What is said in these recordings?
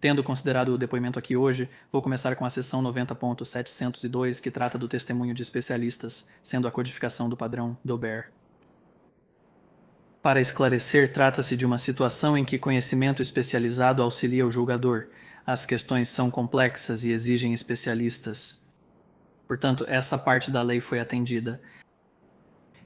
Tendo considerado o depoimento aqui hoje, vou começar com a seção 90.702, que trata do testemunho de especialistas, sendo a codificação do padrão Dober. Para esclarecer, trata-se de uma situação em que conhecimento especializado auxilia o julgador. As questões são complexas e exigem especialistas. Portanto, essa parte da lei foi atendida.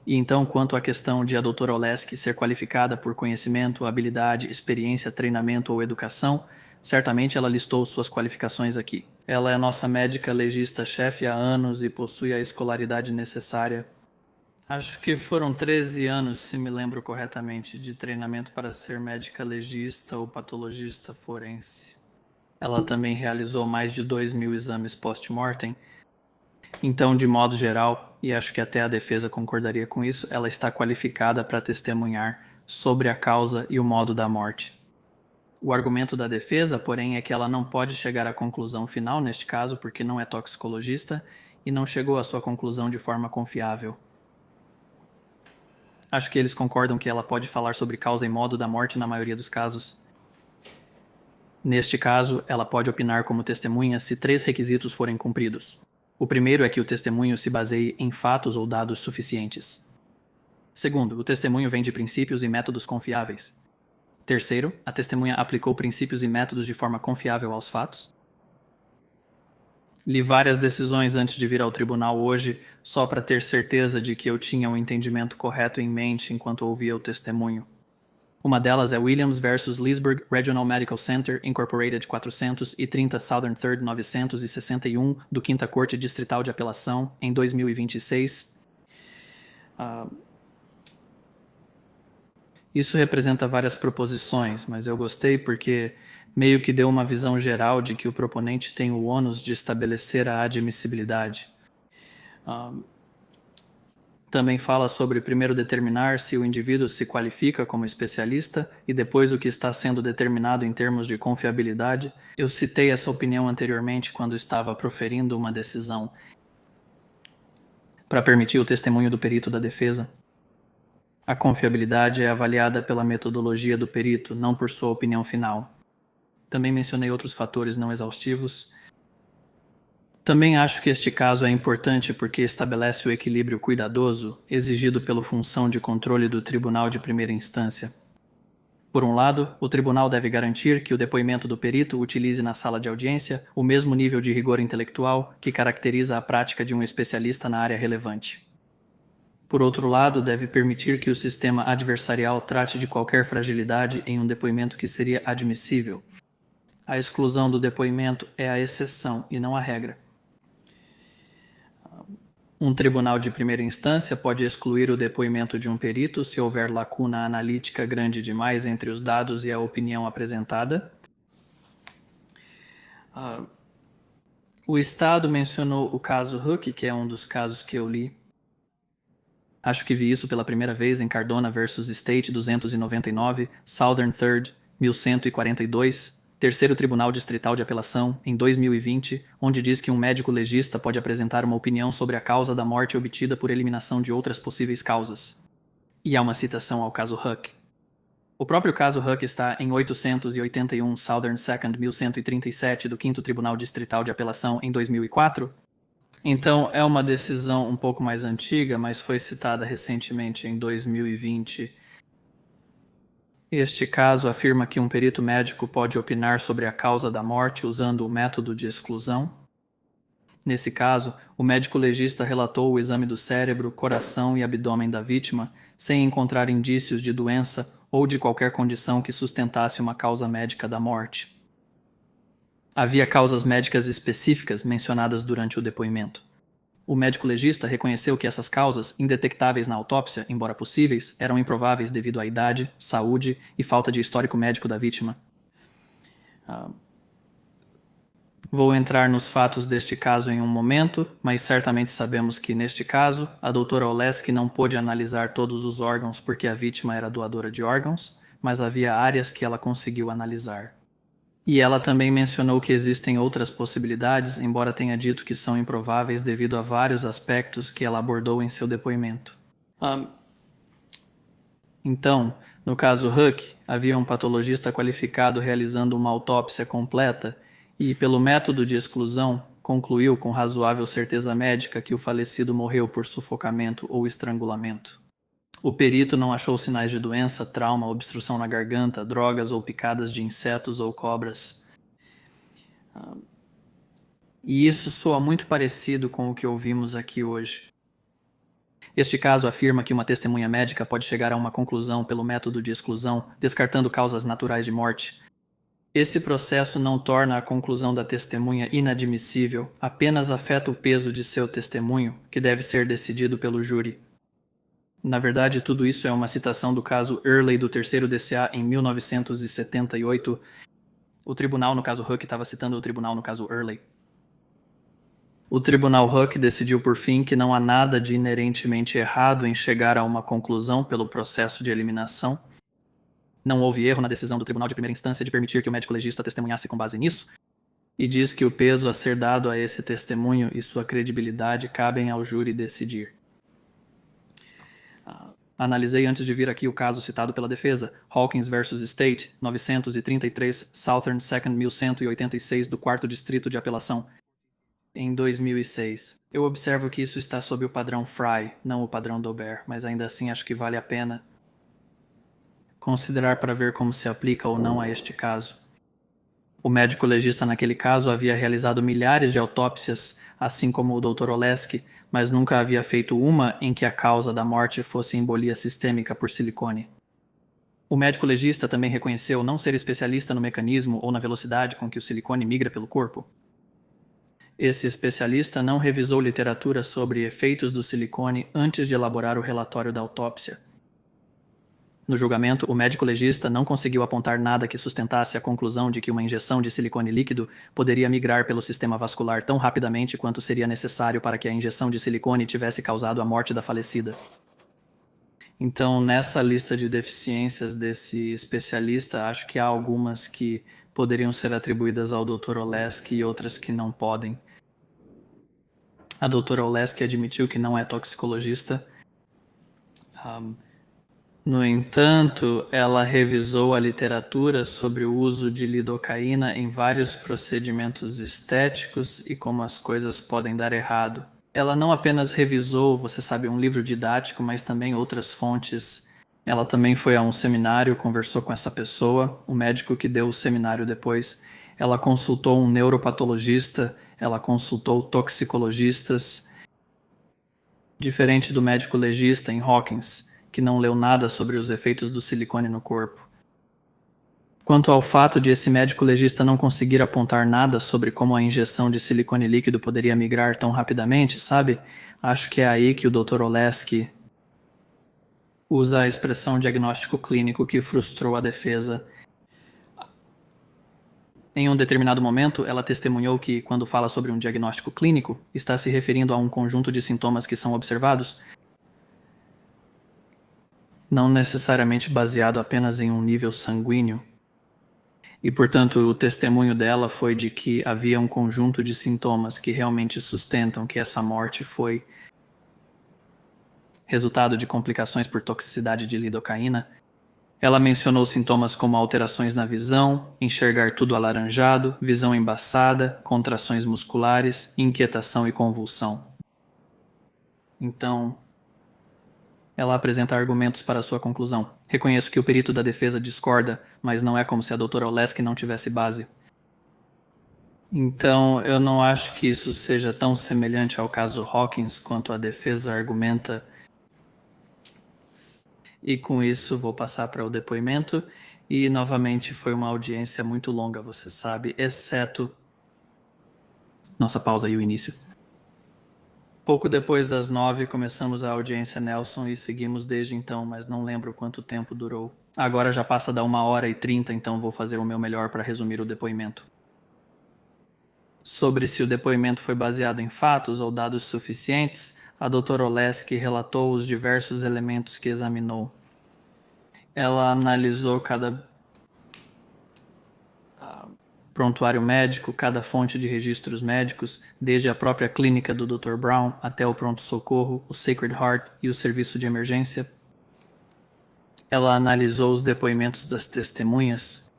E então, quanto à questão de a doutora Oleski ser qualificada por conhecimento, habilidade, experiência, treinamento ou educação, certamente ela listou suas qualificações aqui. Ela é nossa médica legista-chefe há anos e possui a escolaridade necessária. Acho que foram 13 anos, se me lembro corretamente, de treinamento para ser médica legista ou patologista forense. Ela também realizou mais de 2.000 exames post-mortem. Então, de modo geral, e acho que até a defesa concordaria com isso, ela está qualificada para testemunhar sobre a causa e o modo da morte. O argumento da defesa, porém, é que ela não pode chegar à conclusão final neste caso porque não é toxicologista e não chegou à sua conclusão de forma confiável. Acho que eles concordam que ela pode falar sobre causa e modo da morte na maioria dos casos. Neste caso, ela pode opinar como testemunha se 3 requisitos forem cumpridos. O primeiro é que o testemunho se baseie em fatos ou dados suficientes. Segundo, o testemunho vem de princípios e métodos confiáveis. Terceiro, a testemunha aplicou princípios e métodos de forma confiável aos fatos. Li várias decisões antes de vir ao tribunal hoje, só para ter certeza de que eu tinha o entendimento correto em mente enquanto ouvia o testemunho. Uma delas é Williams versus Leesburg Regional Medical Center, Incorporated 430 Southern 3rd 961, do 5ª Corte Distrital de Apelação, em 2026. Isso representa várias proposições, mas eu gostei porque meio que deu uma visão geral de que o proponente tem o ônus de estabelecer a admissibilidade. Também fala sobre primeiro determinar se o indivíduo se qualifica como especialista e depois o que está sendo determinado em termos de confiabilidade. Eu citei essa opinião anteriormente quando estava proferindo uma decisão para permitir o testemunho do perito da defesa. A confiabilidade é avaliada pela metodologia do perito, não por sua opinião final. Também mencionei outros fatores não exaustivos. Também acho que este caso é importante porque estabelece o equilíbrio cuidadoso exigido pela função de controle do tribunal de primeira instância. Por um lado, o tribunal deve garantir que o depoimento do perito utilize na sala de audiência o mesmo nível de rigor intelectual que caracteriza a prática de um especialista na área relevante. Por outro lado, deve permitir que o sistema adversarial trate de qualquer fragilidade em um depoimento que seria admissível. A exclusão do depoimento é a exceção e não a regra. Um tribunal de primeira instância pode excluir o depoimento de um perito se houver lacuna analítica grande demais entre os dados e a opinião apresentada. O Estado mencionou o caso Huck, que é um dos casos que eu li. Acho que vi isso pela primeira vez em Cardona versus State 299, Southern 3rd, 1142, Terceiro Tribunal Distrital de Apelação, em 2020, onde diz que um médico legista pode apresentar uma opinião sobre a causa da morte obtida por eliminação de outras possíveis causas. E há uma citação ao caso Huck. O próprio caso Huck está em 881 Southern 2nd 1137 do 5º Tribunal Distrital de Apelação, em 2004. Então, é uma decisão um pouco mais antiga, mas foi citada recentemente em 2020. Este caso afirma que um perito médico pode opinar sobre a causa da morte usando o método de exclusão. Nesse caso, o médico legista relatou o exame do cérebro, coração e abdômen da vítima, sem encontrar indícios de doença ou de qualquer condição que sustentasse uma causa médica da morte. Havia causas médicas específicas mencionadas durante o depoimento. O médico legista reconheceu que essas causas, indetectáveis na autópsia, embora possíveis, eram improváveis devido à idade, saúde e falta de histórico médico da vítima. Vou entrar nos fatos deste caso em um momento, mas certamente sabemos que, neste caso, a doutora Oleski não pôde analisar todos os órgãos porque a vítima era doadora de órgãos, mas havia áreas que ela conseguiu analisar. E ela também mencionou que existem outras possibilidades, embora tenha dito que são improváveis devido a vários aspectos que ela abordou em seu depoimento. Então, No caso Huck, havia um patologista qualificado realizando uma autópsia completa e, pelo método de exclusão, concluiu com razoável certeza médica que o falecido morreu por sufocamento ou estrangulamento. O perito não achou sinais de doença, trauma, obstrução na garganta, drogas ou picadas de insetos ou cobras. E isso soa muito parecido com o que ouvimos aqui hoje. Este caso afirma que uma testemunha médica pode chegar a uma conclusão pelo método de exclusão, descartando causas naturais de morte. Esse processo não torna a conclusão da testemunha inadmissível, apenas afeta o peso de seu testemunho, que deve ser decidido pelo júri. Na verdade, tudo isso é uma citação do caso Earley do terceiro DCA em 1978. O tribunal no caso Huck estava citando o tribunal no caso Earley. O tribunal Huck decidiu por fim que não há nada de inerentemente errado em chegar a uma conclusão pelo processo de eliminação. Não houve erro na decisão do tribunal de primeira instância de permitir que o médico legista testemunhasse com base nisso, e diz que o peso a ser dado a esse testemunho e sua credibilidade cabem ao júri decidir. Analisei antes de vir aqui o caso citado pela defesa, Hawkins vs. State, 933 Southern 2nd 1186 do 4º Distrito de Apelação, em 2006. Eu observo que isso está sob o padrão Frye, não o padrão Dober, mas ainda assim acho que vale a pena considerar para ver como se aplica ou não a este caso. O médico legista naquele caso havia realizado milhares de autópsias, assim como o Dr. Oleski, mas nunca havia feito uma em que a causa da morte fosse embolia sistêmica por silicone. O médico legista também reconheceu não ser especialista no mecanismo ou na velocidade com que o silicone migra pelo corpo. Esse especialista não revisou literatura sobre efeitos do silicone antes de elaborar o relatório da autópsia. No julgamento, o médico legista não conseguiu apontar nada que sustentasse a conclusão de que uma injeção de silicone líquido poderia migrar pelo sistema vascular tão rapidamente quanto seria necessário para que a injeção de silicone tivesse causado a morte da falecida. Então, nessa lista de deficiências desse especialista, acho que há algumas que poderiam ser atribuídas ao Dr. Oleski e outras que não podem. A doutora Oleski admitiu que não é toxicologista. No entanto, ela revisou a literatura sobre o uso de lidocaína em vários procedimentos estéticos e como as coisas podem dar errado. Ela não apenas revisou, você sabe, um livro didático, mas também outras fontes. Ela também foi a um seminário, conversou com essa pessoa, o médico que deu o seminário depois. Ela consultou um neuropatologista, ela consultou toxicologistas. Diferente do médico legista em Hawkins, que não leu nada sobre os efeitos do silicone no corpo. Quanto ao fato de esse médico legista não conseguir apontar nada sobre como a injeção de silicone líquido poderia migrar tão rapidamente, sabe? Acho que é aí que o Dr. Oleski usa a expressão diagnóstico clínico que frustrou a defesa. Em um determinado momento, ela testemunhou que, quando fala sobre um diagnóstico clínico, está se referindo a um conjunto de sintomas que são observados, não necessariamente baseado apenas em um nível sanguíneo. E, portanto, o testemunho dela foi de que havia um conjunto de sintomas que realmente sustentam que essa morte foi resultado de complicações por toxicidade de lidocaína. Ela mencionou sintomas como alterações na visão, enxergar tudo alaranjado, visão embaçada, contrações musculares, inquietação e convulsão. Então, ela apresenta argumentos para sua conclusão. Reconheço que o perito da defesa discorda, mas não é como se a doutora Oleski não tivesse base. Então, eu não acho que isso seja tão semelhante ao caso Hawkins quanto a defesa argumenta. E com isso vou passar para o depoimento. E novamente foi uma audiência muito longa, você sabe, exceto nossa pausa e o início. Pouco depois das 9, começamos a audiência Nelson e seguimos desde então, mas não lembro quanto tempo durou. Agora já passa da 1h30, então vou fazer o meu melhor para resumir o depoimento. Sobre se o depoimento foi baseado em fatos ou dados suficientes, a doutora Oleski relatou os diversos elementos que examinou. Ela analisou cada prontuário médico, cada fonte de registros médicos, desde a própria clínica do Dr. Brown até o pronto-socorro, o Sacred Heart e o serviço de emergência. Ela analisou os depoimentos das testemunhas.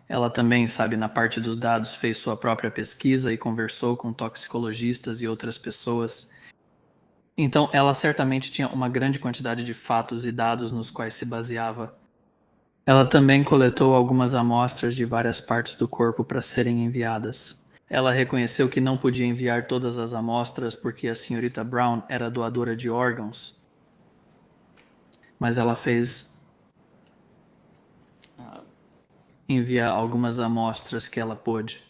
Ela também, sabe, na parte dos dados, fez sua própria pesquisa e conversou com toxicologistas e outras pessoas. Então, ela certamente tinha uma grande quantidade de fatos e dados nos quais se baseava. Ela também coletou algumas amostras de várias partes do corpo para serem enviadas. Ela reconheceu que não podia enviar todas as amostras porque a senhorita Brown era doadora de órgãos. Mas ela fez enviar algumas amostras que ela pôde.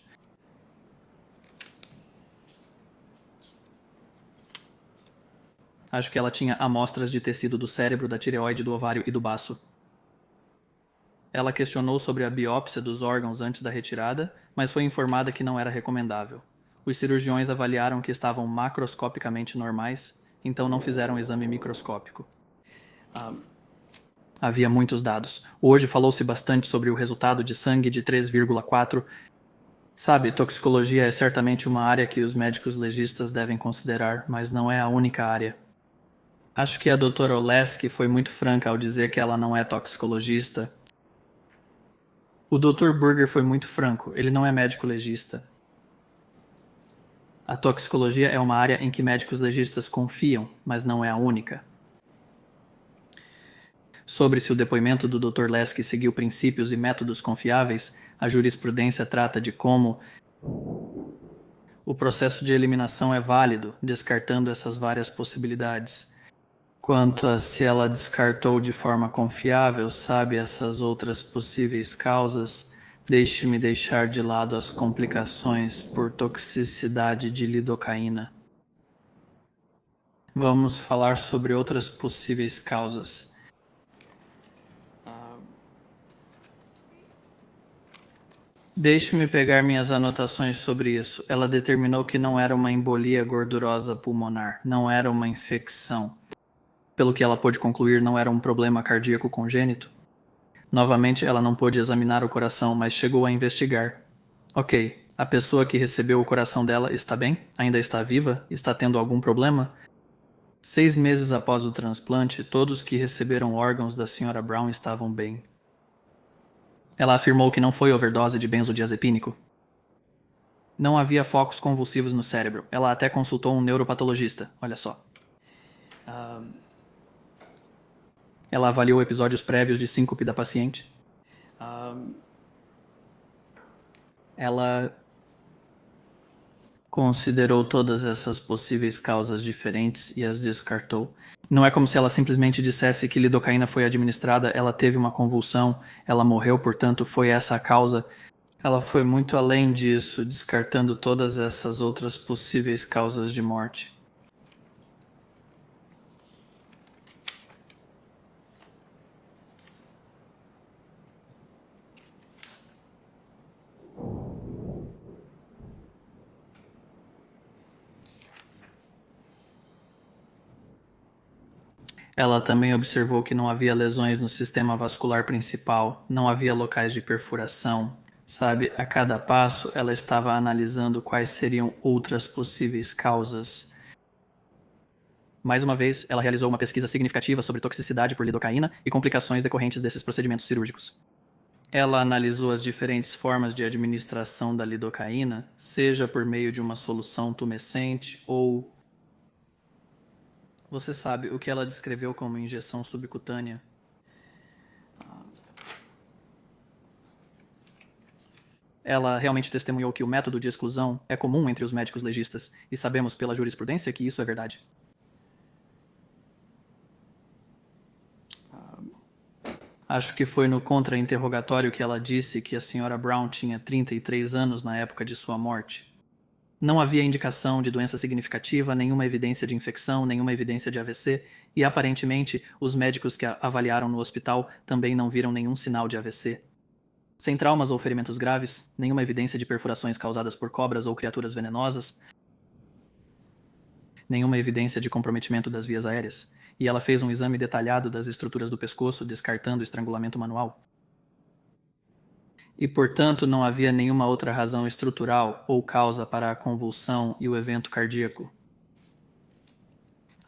Acho que ela tinha amostras de tecido do cérebro, da tireoide, do ovário e do baço. Ela questionou sobre a biópsia dos órgãos antes da retirada, mas foi informada que não era recomendável. Os cirurgiões avaliaram que estavam macroscopicamente normais, então não fizeram exame microscópico. Havia muitos dados. Hoje falou-se bastante sobre o resultado de sangue de 3,4. Sabe, toxicologia é certamente uma área que os médicos legistas devem considerar, mas não é a única área. Acho que a doutora Oleski foi muito franca ao dizer que ela não é toxicologista. O Dr. Burger foi muito franco, ele não é médico legista. A toxicologia é uma área em que médicos legistas confiam, mas não é a única. Sobre se o depoimento do Dr. Leski seguiu princípios e métodos confiáveis, a jurisprudência trata de como o processo de eliminação é válido, descartando essas várias possibilidades. Quanto a se ela descartou de forma confiável, sabe, essas outras possíveis causas, deixe-me deixar de lado as complicações por toxicidade de lidocaína. Vamos falar sobre outras possíveis causas. Deixe-me pegar minhas anotações sobre isso. Ela determinou que não era uma embolia gordurosa pulmonar, não era uma infecção. Pelo que ela pôde concluir, não era um problema cardíaco congênito. Novamente, ela não pôde examinar o coração, mas chegou a investigar. Ok, a pessoa que recebeu o coração dela está bem? Ainda está viva? Está tendo algum problema? 6 meses após o transplante, todos que receberam órgãos da Sra. Brown estavam bem. Ela afirmou que não foi overdose de benzodiazepínico. Não havia focos convulsivos no cérebro. Ela até consultou um neuropatologista. Olha só. Ela avaliou episódios prévios de síncope da paciente. Ela considerou todas essas possíveis causas diferentes e as descartou. Não é como se ela simplesmente dissesse que lidocaína foi administrada, ela teve uma convulsão, ela morreu, portanto foi essa a causa. Ela foi muito além disso, descartando todas essas outras possíveis causas de morte. Ela também observou que não havia lesões no sistema vascular principal, não havia locais de perfuração. Sabe, a cada passo ela estava analisando quais seriam outras possíveis causas. Mais uma vez, ela realizou uma pesquisa significativa sobre toxicidade por lidocaína e complicações decorrentes desses procedimentos cirúrgicos. Ela analisou as diferentes formas de administração da lidocaína, seja por meio de uma solução tumescente ou... Você sabe o que ela descreveu como injeção subcutânea? Ela realmente testemunhou que o método de exclusão é comum entre os médicos legistas, e sabemos pela jurisprudência que isso é verdade. Acho que foi no contra-interrogatório que ela disse que a Sra. Brown tinha 33 anos na época de sua morte. Não havia indicação de doença significativa, nenhuma evidência de infecção, nenhuma evidência de AVC, e aparentemente os médicos que a avaliaram no hospital também não viram nenhum sinal de AVC. Sem traumas ou ferimentos graves, nenhuma evidência de perfurações causadas por cobras ou criaturas venenosas, nenhuma evidência de comprometimento das vias aéreas. E ela fez um exame detalhado das estruturas do pescoço, descartando o estrangulamento manual. E, portanto, não havia nenhuma outra razão estrutural ou causa para a convulsão e o evento cardíaco.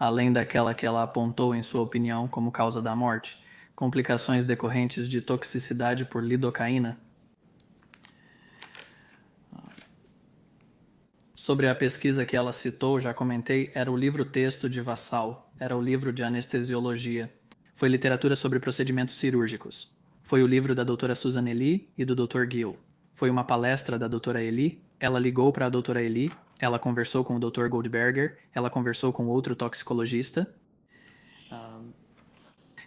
além daquela que ela apontou em sua opinião como causa da morte, complicações decorrentes de toxicidade por lidocaína. Sobre a pesquisa que ela citou, já comentei, era o livro-texto de Vassal, era o livro de anestesiologia. Foi literatura sobre procedimentos cirúrgicos. Foi o livro da doutora Susan Ely e do Dr. Gill. Foi uma palestra da doutora Ely, ela ligou para a doutora Ely, ela conversou com o Dr. Goldberger, ela conversou com outro toxicologista.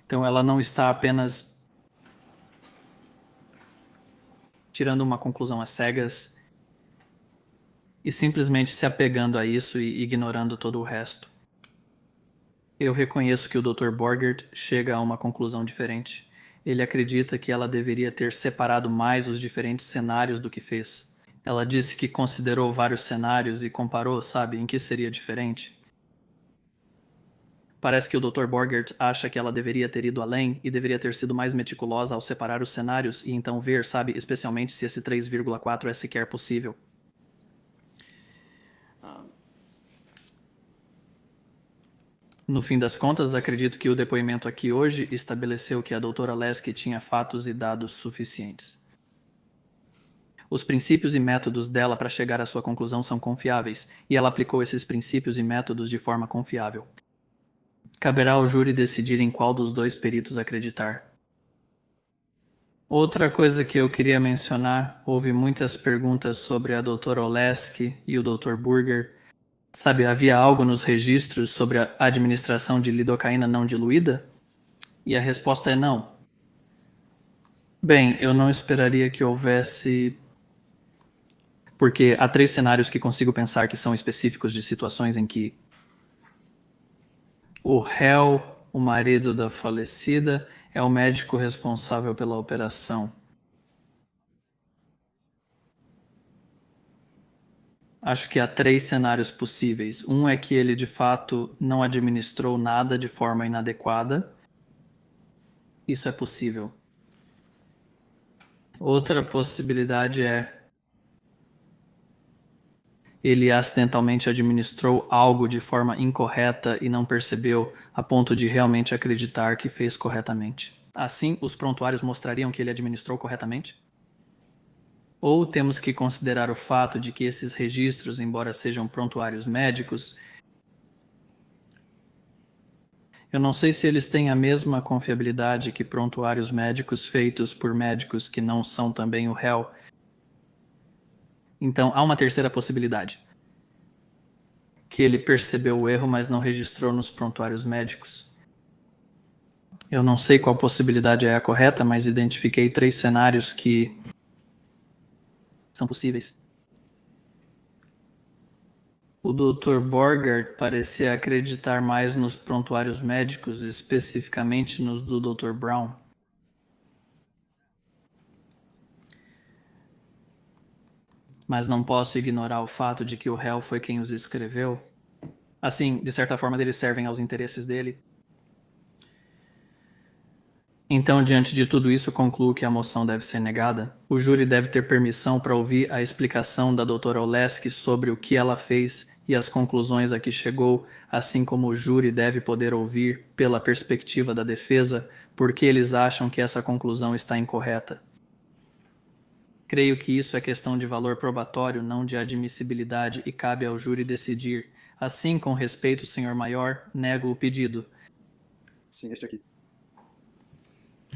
Então ela não está apenas tirando uma conclusão às cegas e simplesmente se apegando a isso e ignorando todo o resto. Eu reconheço que o Dr. Borgert chega a uma conclusão diferente. Ele acredita que ela deveria ter separado mais os diferentes cenários do que fez. Ela disse que considerou vários cenários e comparou, sabe, em que seria diferente. Parece que o Dr. Borgert acha que ela deveria ter ido além e deveria ter sido mais meticulosa ao separar os cenários e então ver, sabe, especialmente se esse 3,4 é sequer possível. No fim das contas, acredito que o depoimento aqui hoje estabeleceu que a doutora Lesky tinha fatos e dados suficientes. Os princípios e métodos dela para chegar à sua conclusão são confiáveis, e ela aplicou esses princípios e métodos de forma confiável. Caberá ao júri decidir em qual dos dois peritos acreditar. Outra coisa que eu queria mencionar, houve muitas perguntas sobre a doutora Oleski e o Dr. Burger. Sabe, havia algo nos registros sobre a administração de lidocaína não diluída? E a resposta é não. Bem, eu não esperaria que houvesse... Porque há 3 cenários que consigo pensar que são específicos de situações em que o réu, o marido da falecida, é o médico responsável pela operação. Acho que há 3 cenários possíveis. Um é que ele, de fato, não administrou nada de forma inadequada. Isso é possível. Outra possibilidade é ele acidentalmente administrou algo de forma incorreta e não percebeu a ponto de realmente acreditar que fez corretamente. Assim, os prontuários mostrariam que ele administrou corretamente? Ou temos que considerar o fato de que esses registros, embora sejam prontuários médicos, eu não sei se eles têm a mesma confiabilidade que prontuários médicos feitos por médicos que não são também o réu. Então, há uma terceira possibilidade. Que ele percebeu o erro, mas não registrou nos prontuários médicos. Eu não sei qual possibilidade é a correta, mas identifiquei 3 cenários que são possíveis. O Dr. Borgert parecia acreditar mais nos prontuários médicos, especificamente nos do Dr. Brown. Mas não posso ignorar o fato de que o réu foi quem os escreveu. Assim, de certa forma, eles servem aos interesses dele. Então, diante de tudo isso, concluo que a moção deve ser negada. O júri deve ter permissão para ouvir a explicação da doutora Oleski sobre o que ela fez e as conclusões a que chegou, assim como o júri deve poder ouvir, pela perspectiva da defesa, por que eles acham que essa conclusão está incorreta. Creio que isso é questão de valor probatório, não de admissibilidade, e cabe ao júri decidir. Assim, com respeito, senhor maior, nego o pedido. Sim, este aqui.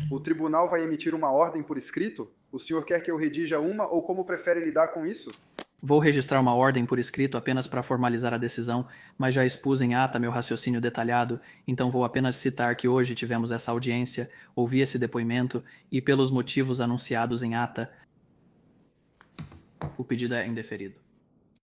O tribunal vai emitir uma ordem por escrito? O senhor quer que eu redija uma ou como prefere lidar com isso? Vou registrar uma ordem por escrito apenas para formalizar a decisão, mas já expus em ata meu raciocínio detalhado, então vou apenas citar que hoje tivemos essa audiência, ouvi esse depoimento e, pelos motivos anunciados em ata, o pedido é indeferido.